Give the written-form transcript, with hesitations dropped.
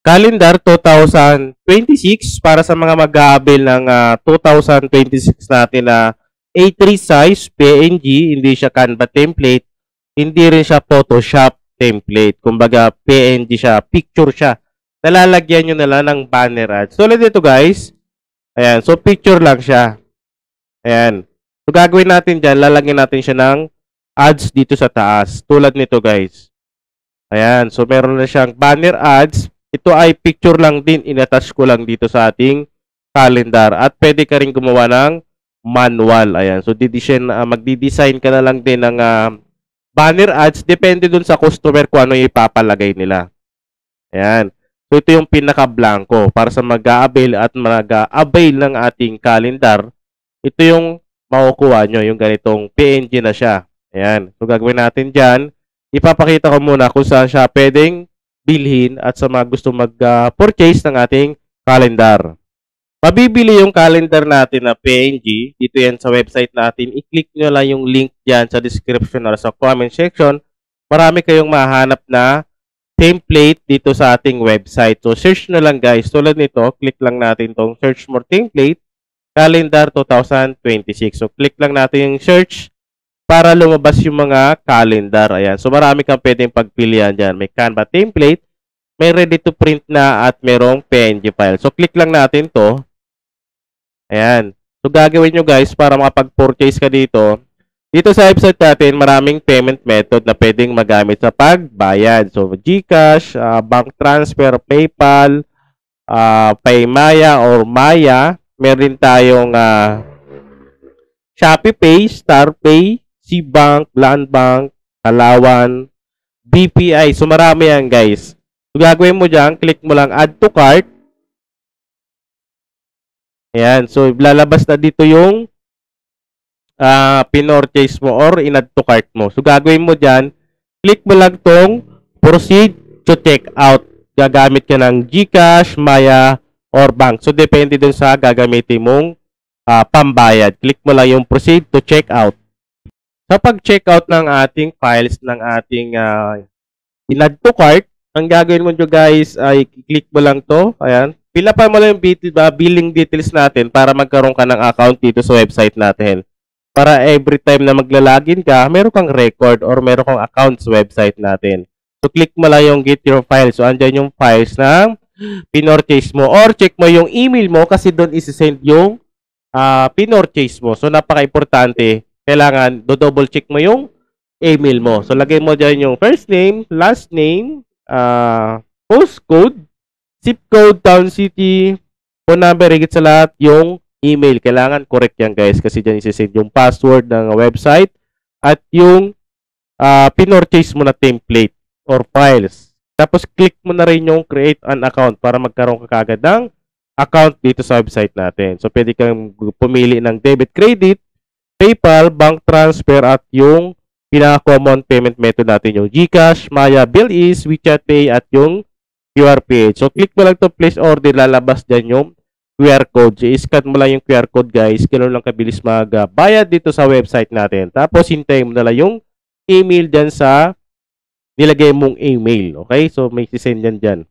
Calendar 2026 para sa mga mag-aabil ng 2026 natin na A3 size PNG, hindi siya Canva template, hindi rin siya Photoshop template. Kumbaga PNG siya, picture siya. Nalalagyan nyo na lang ng banner ads. Tulad dito guys. Ayan, so picture lang siya. Ayan. So gagawin natin dyan, lalagyan natin siya ng ads dito sa taas. Tulad nito guys. Ayan, so meron na siyang banner ads. Ito ay picture lang din, inattach ko lang dito sa ating calendar. At pwede ka rin gumawa ng manual. Ayan, so magdi-design ka na lang din ng banner ads. Depende dun sa customer kung ano yung ipapalagay nila. Ayan, so ito yung pinaka-blanco para sa mag-a-avail at mag-a-avail ng ating calendar. Ito yung makukuha nyo, yung ganitong PNG na siya. Ayan, so gagawin natin dyan. Ipapakita ko muna kung saan siya pwedeng bilhin at sa mga gusto mag-purchase ng ating calendar. Mabibili yung calendar natin na PNG. Dito yan sa website natin. I-click nyo lang yung link dyan sa description or sa comment section. Marami kayong mahanap na template dito sa ating website. So, search nyo lang guys. Tulad nito, click lang natin tong search more template, calendar 2026. So, click lang natin yung search para lumabas yung mga calendar. Ayan. So, marami kang pwedeng pagpilian dyan. May Canva template, may ready to print na, at merong PNG file. So, click lang natin to. Ayan. So, gagawin nyo guys para makapag-purchase ka dito. Dito sa website natin, maraming payment method na pwedeng magamit sa pagbayad. So, GCash, bank transfer, PayPal, Paymaya or Maya. Meron tayong Shopee Pay, StarPay, C-Bank, Land Bank, Alawan, BPI. So, marami yan, guys. So, gagawin mo dyan, click mo lang add to cart. Ayan. So, lalabas na dito yung pinorchase mo or in-add to cart mo. So, gagawin mo dyan, click mo lang tong proceed to check out. Gagamit ka ng GCash, Maya, or bank. So, depende dun sa gagamitin mong pambayad. Click mo lang yung proceed to check out. Sa pag-checkout ng ating files, ng ating in-add to cart, ang gagawin mo nyo guys ay click mo lang to. Ayan. Fill up mo lang yung billing details natin para magkaroon ka ng account dito sa website natin. Para every time na maglalagin ka, meron kang record or meron kang account sa website natin. So, click mo lang yung get your files. So, andyan yung files ng pinorchase mo. Or check mo yung email mo kasi doon isi-send yung pinorchase mo. So, napaka-importante. Kailangan double check mo yung email mo. So, lagay mo dyan yung first name, last name, postcode, zip code, town, city, phone number, higit sa lahat, yung email. Kailangan correct yan guys kasi dyan isi-send yung password ng website at yung pinorchase mo na template or files. Tapos, click mo na rin yung create an account para magkaroon ka kagad ng account dito sa website natin. So, pwede kang pumili ng debit, credit, PayPal, bank transfer, at yung pinaka-common payment method natin, yung GCash, Maya, Bill.is, WeChat Pay, at yung QR page. So, click mo lang to place order, lalabas dyan yung QR code. So, i-scan mo lang yung QR code, guys. Kailan lang kabilis magbayad dito sa website natin. Tapos, hintayin mo na lang yung email dyan sa nilagay mong email. Okay? So, may sisend yan dyan.